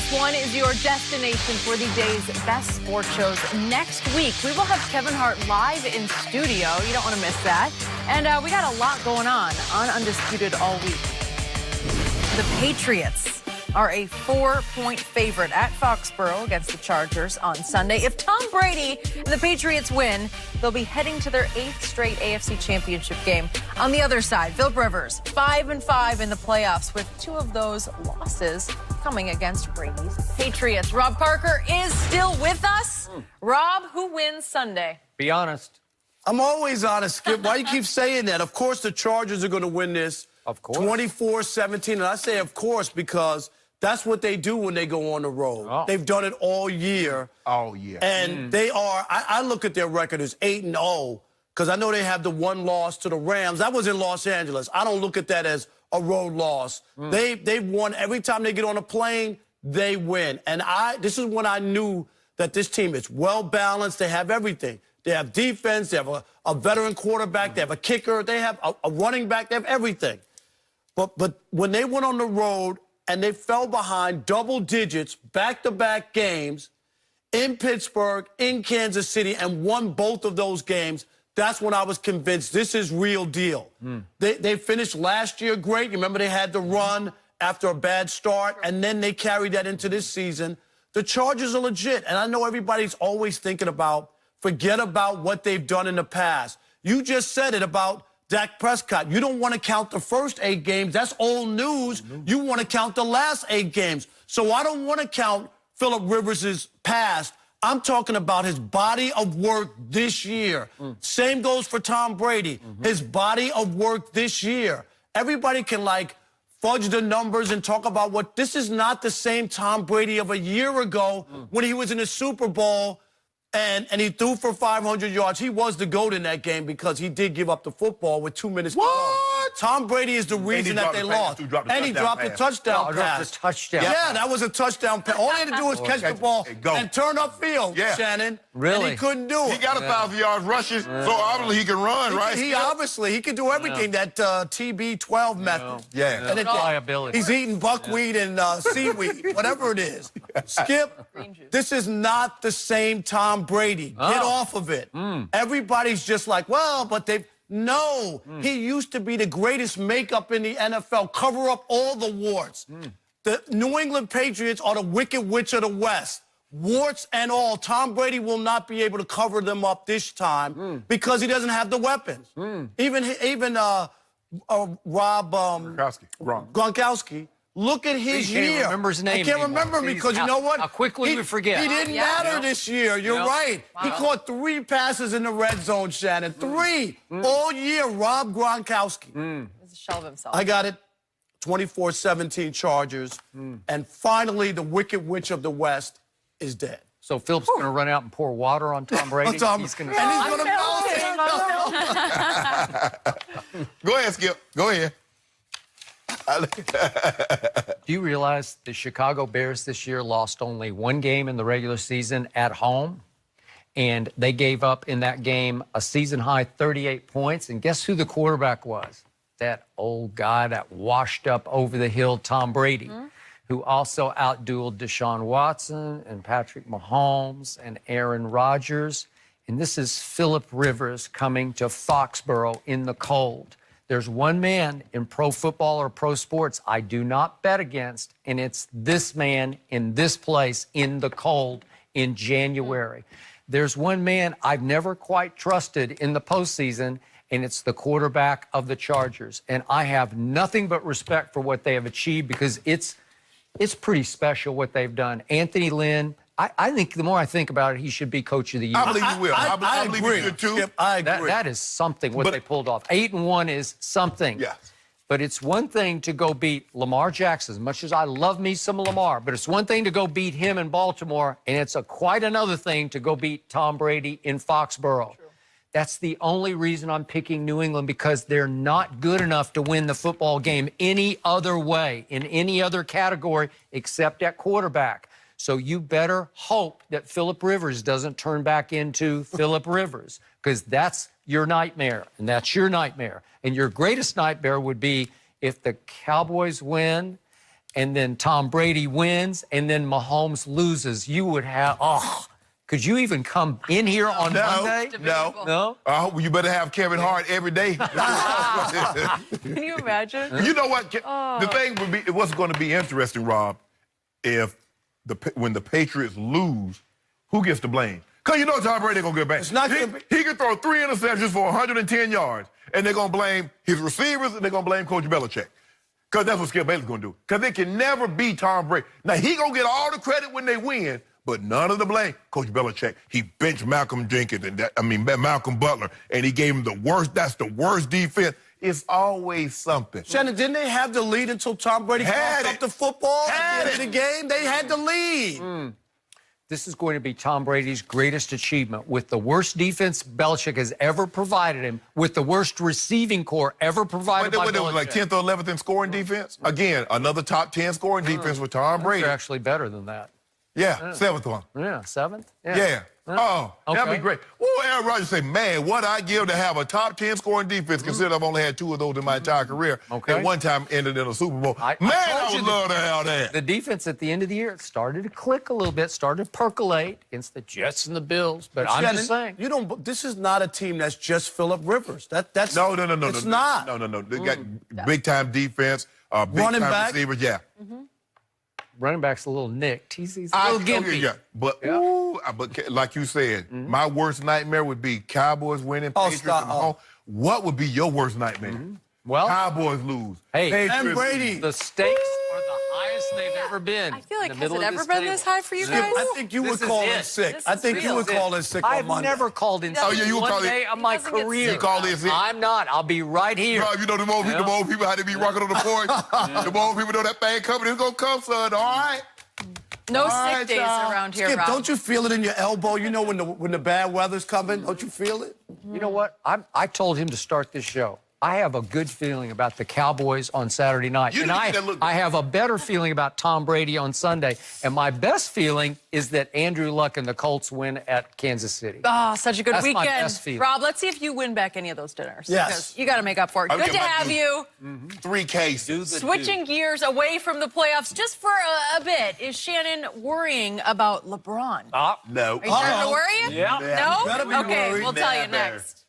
This one is your destination for the day's best sports shows. Next week, we will have Kevin Hart live in studio. You don't want to miss that. And we got a lot going on Undisputed all week. The Patriots are a 4-point favorite at Foxborough against the Chargers on Sunday. If Tom Brady and the Patriots win, they'll be heading to their 8th straight AFC Championship game. On the other side, Philip Rivers, 5-5 in the playoffs, with 2 of those losses coming against Brady's Patriots. Rob Parker is still with us. Rob, who wins Sunday? Be honest. I'm always honest, Skip. Why you keep saying that? Of course the Chargers are going to win this. Of course. 24-17. And I say of course because that's what they do when they go on the road. Oh. They've done it all year. All year. And they are, I look at their record as 8-0 because I know they have the 1 loss to the Rams. That was in Los Angeles. I don't look at that as a road loss. They've won every time they get on a plane, they win. And this is when I knew that this team is well balanced. They have everything. They have defense. They have a veteran quarterback. They have a kicker. They have a running back. They have everything. But when they went on the road and they fell behind double digits, back-to-back games in Pittsburgh, in Kansas City, and won both of those games, that's when I was convinced this is real deal. They finished last year great. You remember they had the run after a bad start, and then they carried that into this season. The Chargers are legit, and I know everybody's always thinking about, forget about what they've done in the past. You just said it about Dak Prescott. You don't want to count the first 8 games. That's old news. You want to count the last 8 games. So I don't want to count Philip Rivers' past. I'm talking about his body of work this year. Same goes for Tom Brady. His body of work this year. Everybody can, like, fudge the numbers and talk about what... This is not the same Tom Brady of a year ago when he was in the Super Bowl and he threw for 500 yards. He was the GOAT in that game because he did give up the football with 2 minutes to go. Tom Brady is the reason that they lost. And he dropped the touchdown pass. Yeah, that was a touchdown pass. All he had to do was catch the ball and turn upfield, Shannon. Really? And he couldn't do it. He got 1,000 yards rushing, so obviously he can run, right? He can do everything, that TB12 method. Yeah. And Liability. he's eating buckwheat and seaweed, whatever it is. Skip, this is not the same Tom Brady. Get off of it. Everybody's just like, well, but they've... No, he used to be the greatest makeup in the NFL, cover up all the warts. The New England Patriots are the Wicked Witch of the West. Warts and all. Tom Brady will not be able to cover them up this time because he doesn't have the weapons. Even Rob Gronkowski. Look at his year. Can't remember his name I can't remember him because you know what? How quickly we forget. He didn't matter this year. You're right. He caught 3 passes in the red zone, Shannon. 3 all year. Rob Gronkowski. He's a shell of himself. I got it. 24-17 Chargers. And finally, the Wicked Witch of the West is dead. So Philip's going to run out and pour water on Tom Brady? He's going to melt it. Go ahead, Skip. Go ahead. Do you realize the Chicago Bears this year lost only 1 game in the regular season at home? And they gave up in that game a season-high 38 points. And guess who the quarterback was? That old guy, that washed-up, over-the-hill Tom Brady, who also outdueled Deshaun Watson and Patrick Mahomes and Aaron Rodgers. And this is Philip Rivers coming to Foxborough in the cold. There's one man in pro football or pro sports I do not bet against, and it's this man in this place in the cold in January. There's one man I've never quite trusted in the postseason, and it's the quarterback of the Chargers. And I have nothing but respect for what they have achieved because it's pretty special what they've done. Anthony Lynn, I think the more I think about it, he should be coach of the year. I believe he will. I believe agree. he should, too. Skip, I agree. That is something, what they pulled off. 8-1 is something. Yes. But it's one thing to go beat Lamar Jackson, as much as I love me some Lamar, but it's one thing to go beat him in Baltimore, and it's quite another thing to go beat Tom Brady in Foxborough. True. That's the only reason I'm picking New England, because they're not good enough to win the football game any other way, in any other category, except at quarterback. So you better hope that Philip Rivers doesn't turn back into Philip Rivers, because that's your nightmare, and that's your nightmare. And your greatest nightmare would be if the Cowboys win and then Tom Brady wins, and then Mahomes loses, you would have, could you even come in here on Monday? No. You better have Kevin Hart every day. Can you imagine? You know what? The thing would be, what's going to be interesting, Rob, if when the Patriots lose, who gets the blame? Because you know Tom Brady going to get back. It's not He can throw 3 interceptions for 110 yards, and they're going to blame his receivers, and they're going to blame Coach Belichick. Because that's what Skip Bayless going to do. Because they can never be Tom Brady. Now, he going to get all the credit when they win, but none of the blame. Coach Belichick, he benched Malcolm Jenkins, Malcolm Butler, and he gave him the worst. That's the worst defense. It's always something. Shannon, didn't they have the lead until Tom Brady coughed up the football at the end of the game? They had the lead. This is going to be Tom Brady's greatest achievement. With the worst defense Belichick has ever provided him, with the worst receiving core ever provided by Belichick. Like 10th or 11th in scoring defense? Again, another top 10 scoring defense with Tom Brady. They're actually better than that. Yeah, 7th one. Yeah, 7th? Yeah. Oh, that'd Okay. be great. Well, Aaron Rodgers say, man, what I give to have a top 10 scoring defense, considering I've only had 2 of those in my entire career, and one time ended in a Super Bowl. I would love to have that. The defense at the end of the year, it started to click a little bit, started to percolate against the Jets and the Bills. But I'm Shannon, just saying. This is not a team that's just Phillip Rivers. That's No. It's not. No. They got big-time defense, Running big-time back. receivers, yeah. Running back's a little nicked. He's a little gimpy. Yeah. But like you said, my worst nightmare would be Cowboys winning, Patriots at home. What would be your worst nightmare? Well, Cowboys lose. Hey, and Brady. The stakes are the highest they've ever been. I feel like, in the has middle it of ever this been table. this high for you Skip, guys? I think you would This is call in it. sick. This I is think you real. would call in sick I've on Monday. never called in sick Oh, yeah, you would one call it- day of my doesn't get career. sick. You call this it? I'm not. I'll be right here. Bro, you know the old people, how they be rocking on the porch? The old people know that thing coming. It's going to come, son. All right? No All sick right, days y'all. around here, Skip, Rob. don't you feel it in your elbow? You know when the bad weather's coming? Don't you feel it? You know what? I told him to start this show. I have a good feeling about the Cowboys on Saturday night. You And didn't get that look- I have a better feeling about Tom Brady on Sunday. And my best feeling is that Andrew Luck and the Colts win at Kansas City. Oh, such a good That's my weekend. best feeling. Rob, let's see if you win back any of those dinners. Yes. Because you got to make up for it. I'll Good get to back have to you. 3 cases. Switching gears away from the playoffs just for a bit. Is Shannon worrying about LeBron? No. Are you starting to worry you? Yeah. No? Better be Okay, worried. we'll tell you Never. next.